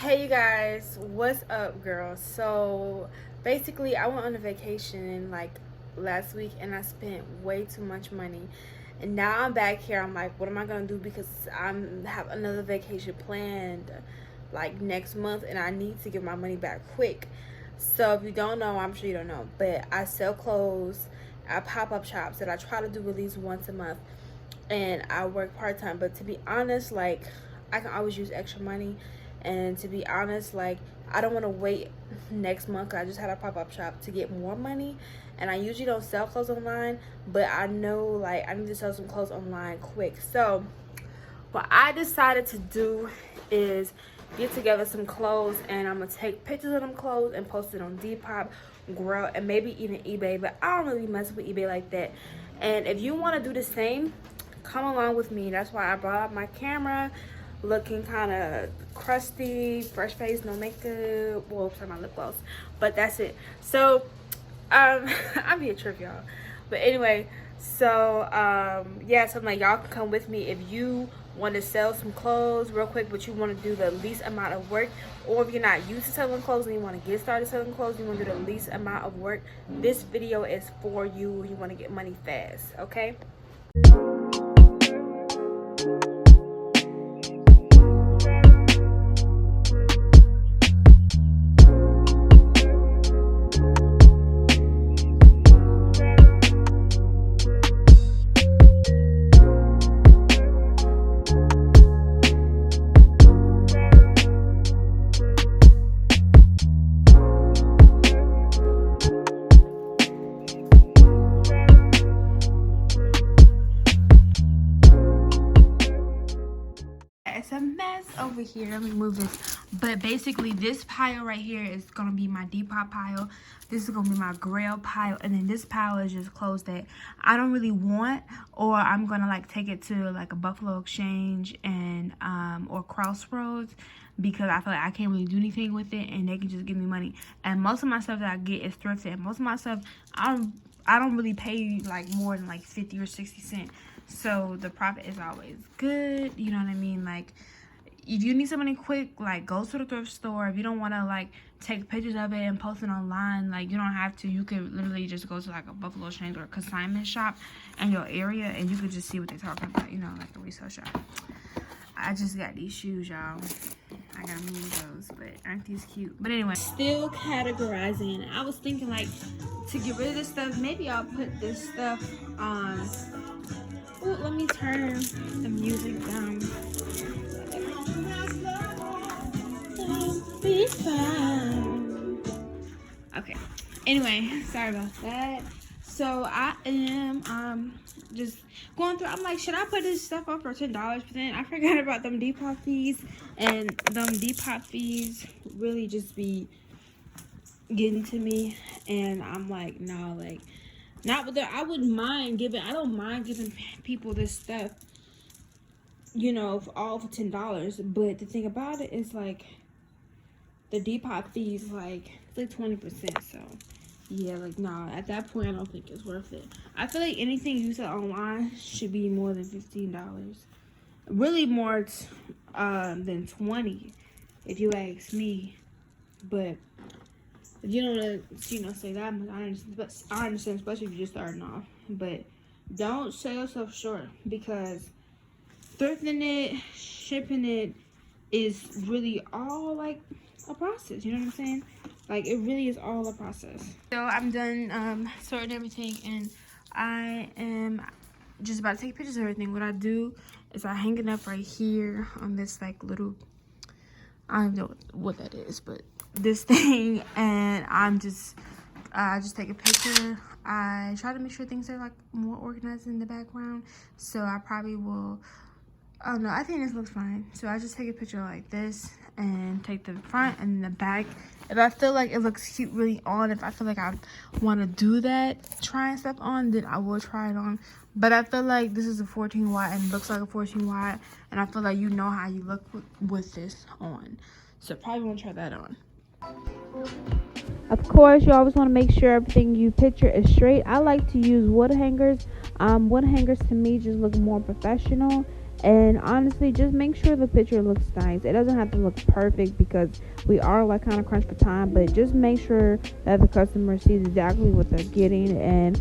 Hey you guys, what's up, girls? So basically, I went on a vacation like last week and I spent way too much money. And now I'm back here. I'm like, what am I gonna do? Because I'm have another vacation planned like next month and I need to get my money back quick. So if you don't know, I'm sure you don't know, but I sell clothes at pop-up shops that I try to do at least once a month, and I work part-time. But to be honest, like, I can always use extra money, and to be honest, like, I don't want to wait next month. I just had a pop-up shop to get more money, and I usually don't sell clothes online, but I know like I need to sell some clothes online quick. So what I decided to do is get together some clothes, and I'm gonna take pictures of them clothes and post it on Depop, Grailed, and maybe even eBay. But I don't really mess with eBay like that. And if you want to do the same, come along with me. That's why I brought up my camera, looking kind of crusty, fresh face, no makeup. Well, sorry, my lip gloss, but that's it. So I'm be a trip, y'all. But anyway, so yeah, so I'm like, y'all can come with me if you want to sell some clothes real quick, but you want to do the least amount of work, or if you're not used to selling clothes and you want to get started selling clothes, you want to do the least amount of work, this video is for you. You want to get money fast, okay? It's a mess over here. Let me move this. But basically, this pile right here is gonna be my Depop pile. This is gonna be my Grail pile, and then this pile is just clothes that I don't really want, or I'm gonna like take it to like a Buffalo Exchange and or Crossroads, because I feel like I can't really do anything with it and they can just give me money. And most of my stuff that I get is thrifted. And most of my stuff I don't really pay like more than like 50 or 60 cents. So the profit is always good, you know what I mean? Like, if you need something quick, like, go to the thrift store. If you don't want to like take pictures of it and post it online, like, you don't have to. You could literally just go to like a Buffalo Exchange or a consignment shop in your area, and you could just see what they're talking about, you know, like a resale shop. I just got these shoes, y'all. I got me those, but aren't these cute? But anyway, still categorizing. I was thinking, like, to get rid of this stuff, maybe I'll put this stuff on. Ooh, let me turn the music down. Be fine. Okay. Anyway, sorry about that. So I am just going through. I'm like, should I put this stuff up for $10? But then I forgot about them Depop fees, and them Depop fees really just be getting to me. And I'm like, no, like, not with that. I wouldn't mind giving. I don't mind giving people this stuff, you know, all for $10. But the thing about it is, like, the Depop fees, like, it's like 20%. So yeah, like, no, at that point I don't think it's worth it. I feel like anything you sell online should be more than $15. Really more than 20 if you ask me. But if you don't want to, you know, say that much, I understand, especially if you're just starting off. But don't sell yourself short, because thrifting it, shipping it is really all like a process. You know what I'm saying? Like, it really is all a process. So I'm done sorting everything, and I am just about to take pictures of everything. What I do is I hang it up right here on this like little, I don't know what that is, but this thing, and I just take a picture. I try to make sure things are like more organized in the background, so I probably will, oh no, I think this looks fine. So I just take a picture like this and take the front and the back. If I feel like it looks cute really on, if I feel like I want to do that, trying stuff on, then I will try it on. But I feel like this is a 14 wide and looks like a 14 wide, and I feel like you know how you look with this on. So probably won't try that on. Of course, you always want to make sure everything you picture is straight. I like to use wood hangers. Wood hangers to me just look more professional, And honestly, just make sure the picture looks nice. It doesn't have to look perfect because we are like kind of crunch for time, but just make sure that the customer sees exactly what they're getting. And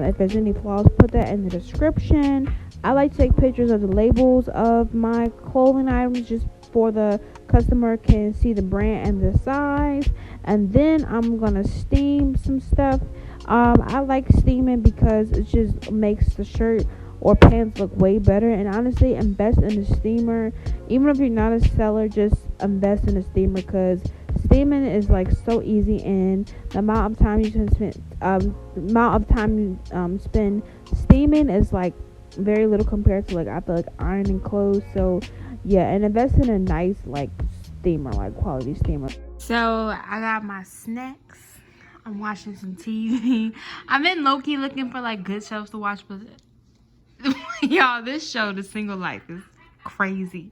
if there's any flaws, put that in the description. I like to take pictures of the labels of my clothing items just for the customer can see the brand and the size. And then I'm gonna steam some stuff. I like steaming because it just makes the shirt or pants look way better. And honestly, invest in a steamer. Even if you're not a seller, just invest in a steamer because steaming is like so easy, and the amount of time you can spend, spend steaming is like very little compared to like I feel like ironing clothes. So yeah, and invest in a nice like steamer, like quality steamer. So I got my snacks. I'm watching some TV. I've been low key looking for like good shows to watch, but y'all, this show, The Single Life, is crazy.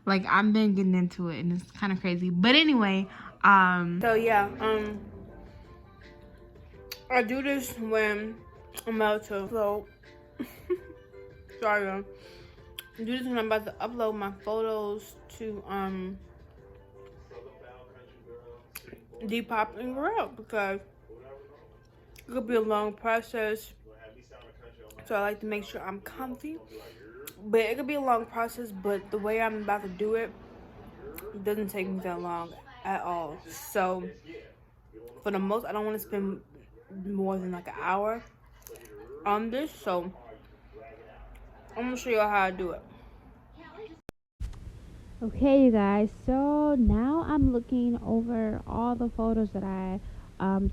Like I've been getting into it, and it's kind of crazy. But anyway, so yeah, I do this when I'm about to upload. Sorry, y'all. I do this when I'm about to upload my photos to Depop and Grailed because it could be a long process. So I like to make sure I'm comfy. But it could be a long process, but the way I'm about to do it doesn't take me that long at all. So for the most, I don't want to spend more than like an hour on this. So I'm gonna show you how I do it. Okay, you guys, so now I'm looking over all the photos that I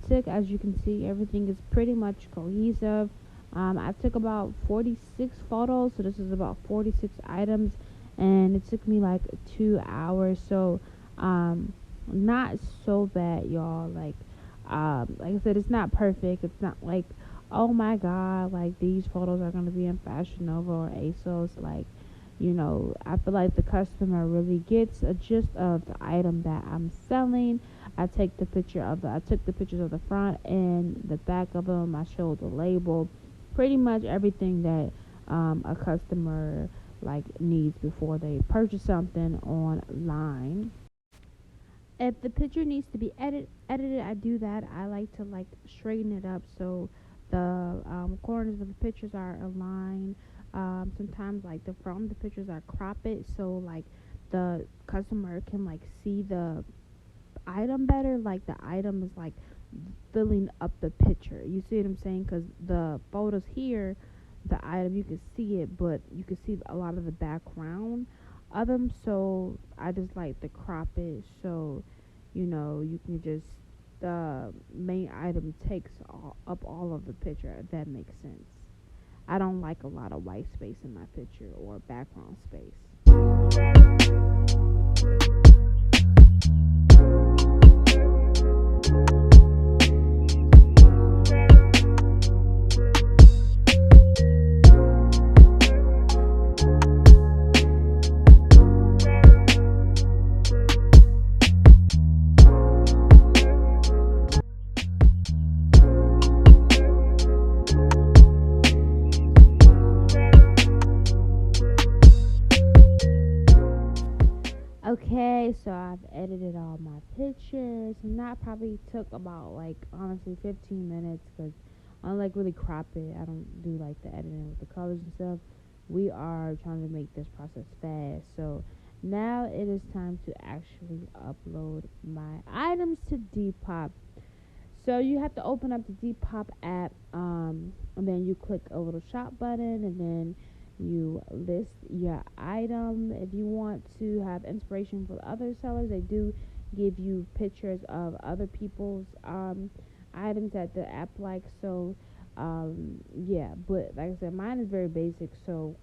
took. As you can see, everything is pretty much cohesive. I took about 46 photos, so this is about 46 items, and it took me like 2 hours. So not so bad, y'all. Like I said, it's not perfect. It's not like, oh my god, like these photos are gonna be in Fashion Nova or ASOS. Like, I feel like the customer really gets a gist of the item that I'm selling. I took the pictures of the front and the back of them. I showed the label, pretty much everything that a customer like needs before they purchase something online. If the picture needs to be edited, I do that. I like to like straighten it up so the corners of the pictures are aligned. Sometimes like the front of the pictures are crop it so like the customer can like see the item better. Like the item is like filling up the picture. You see what I'm saying? Because the photos here, the item you can see it, but you can see a lot of the background of them. So I just like to crop it so you can just the main item takes up all of the picture. If that makes sense. I don't like a lot of white space in my picture or background space. Okay, so I've edited all my pictures, and that probably took about like honestly 15 minutes because I don't like really crop it. I don't do like the editing with the colors and stuff. We are trying to make this process fast, so now it is time to actually upload my items to Depop. So you have to open up the Depop app, and then you click a little shop button, and then you list your item. If you want to have inspiration for other sellers, they do give you pictures of other people's items that the app likes. So yeah, but like I said, mine is very basic. So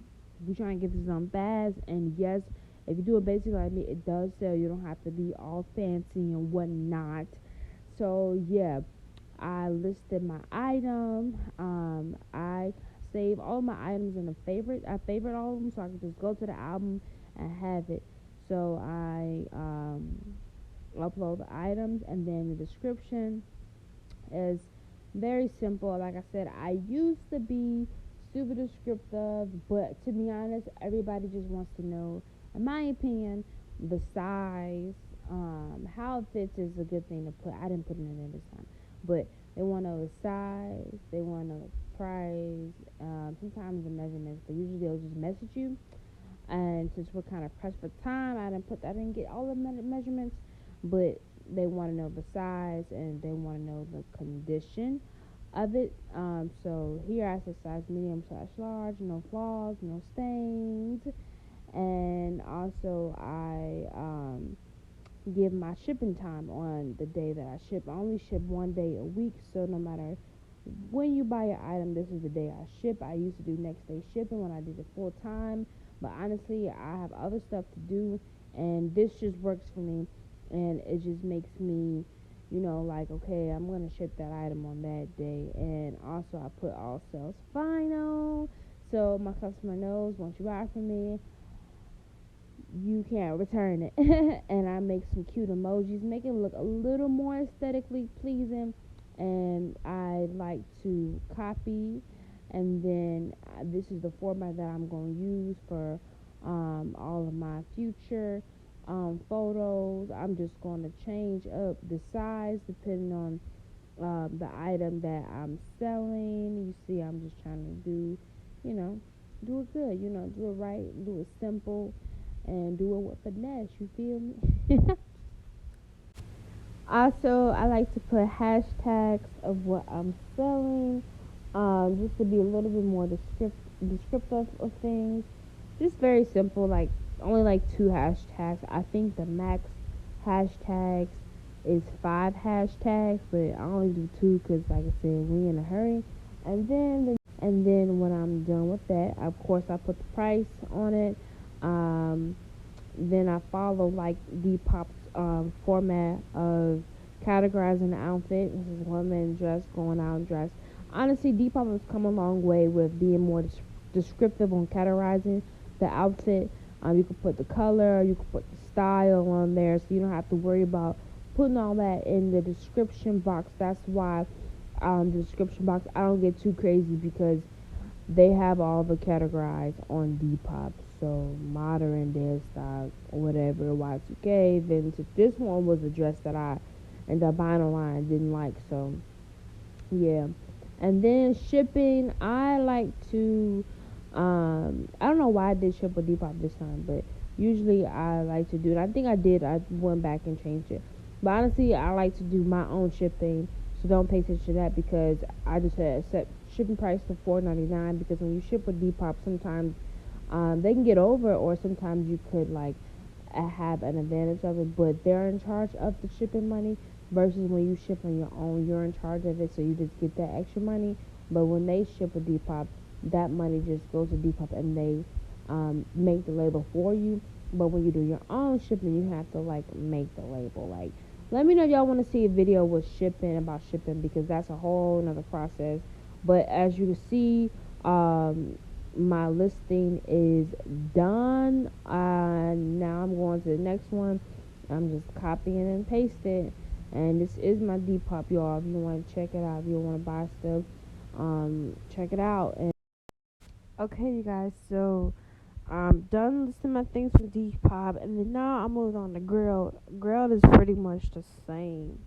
we're trying to get this on fast. And yes, if you do a basic like me, it does sell. You don't have to be all fancy and whatnot. So yeah, I listed my item. I save all my items in a favorite. I favorite all of them, so I can just go to the album and have it. So I upload the items, and then the description is very simple. Like I said, I used to be super descriptive, but to be honest, everybody just wants to know, in my opinion, the size. How it fits is a good thing to put. I didn't put it in there this time, but they want to know the size, they want to know the price, sometimes the measurements, but usually they'll just message you. And since we're kind of pressed for time, I didn't get all the measurements, but they want to know the size and they want to know the condition of it. So here I said size medium/large, no flaws, no stains, and also I give my shipping time on the day that I ship. I only ship one day a week, so no matter when you buy an item, this is the day I ship. I used to do next day shipping when I did it full time, but honestly, I have other stuff to do, and this just works for me, and it just makes me, like, okay, I'm gonna ship that item on that day. And also, I put all sales final, so my customer knows once you buy from me, you can't return it. And I make some cute emojis, make it look a little more aesthetically pleasing. And I like to copy, and then this is the format that I'm going to use for all of my future photos. I'm just going to change up the size depending on the item that I'm selling. You see, I'm just trying to do it good, do it right, do it simple, and do it with finesse. You feel me? Also, I like to put hashtags of what I'm selling, just to be a little bit more descriptive of things. Just very simple, like only like 2 hashtags. I think the max hashtags is 5 hashtags, but I only do 2 because, like I said, we in a hurry. And then when I'm done with that, of course, I put the price on it. Then I follow like Depop's format of categorizing the outfit. This is women dress, going out dress. Honestly, Depop has come a long way with being more descriptive on categorizing the outfit. You can put the color, you can put the style on there, so you don't have to worry about putting all that in the description box. That's why the description box, I don't get too crazy because they have all the categorized on Depop. So modern, dead stock, whatever, Y2K, vintage. This one was a dress that I ended up buying online, didn't like, so yeah. And then shipping, I like to I don't know why I did ship with Depop this time, but usually I like to do it. I think I went back and changed it. But honestly, I like to do my own shipping, so don't pay attention to that because I just set shipping price to $4.99, because when you ship with Depop, sometimes they can get over, or sometimes you could like have an advantage of it, but they're in charge of the shipping money versus when you ship on your own, you're in charge of it, so you just get that extra money. But when they ship with Depop, that money just goes to Depop and they make the label for you. But when you do your own shipping, you have to like make the label. Like, let me know if y'all want to see a video with about shipping, because that's a whole nother process. But as you can see, my listing is done. Now I'm going to the next one. I'm just copying and pasting, and this is my Depop, y'all. If you want to check it out, if you want to buy stuff, check it out. And okay, you guys, so I'm done listing my things from Depop, and then now I'm moving on to Grailed. Grailed is pretty much the same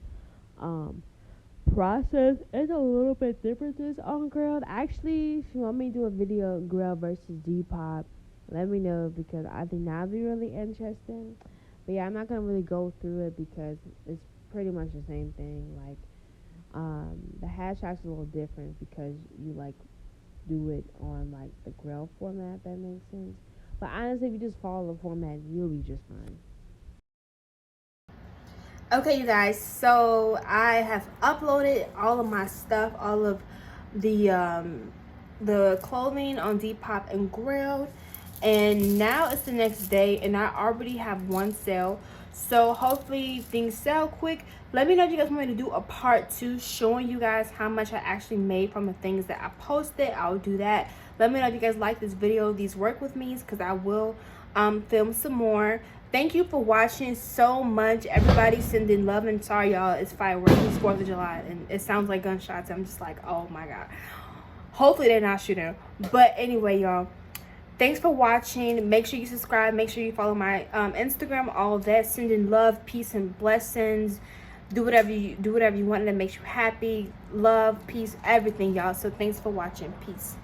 process. It's a little bit differences on Grailed. Actually, if you want me to do a video Grailed versus Depop, let me know, because I think that'd be really interesting. But yeah, I'm not gonna really go through it because it's pretty much the same thing. Like, the hashtags a little different because you like do it on like the Grailed format, if that makes sense. But honestly, if you just follow the format, you'll be just fine. Okay, you guys, so I have uploaded all of my stuff, all of the clothing on Depop and Grailed, and now it's the next day and I already have one sale, so hopefully things sell quick. Let me know if you guys want me to do a part 2 showing you guys how much I actually made from the things that I posted. I'll do that. Let me know if you guys like this video, these work with me, because I will film some more. Thank you for watching so much. Everybody sending love, and sorry y'all, it's fireworks. It's 4th of July and it sounds like gunshots. I'm just like, oh my god. Hopefully they're not shooting. But anyway, y'all, thanks for watching. Make sure you subscribe. Make sure you follow my Instagram. All of that. Sending love, peace, and blessings. Do whatever you want that makes you happy. Love, peace, everything, y'all. So thanks for watching. Peace.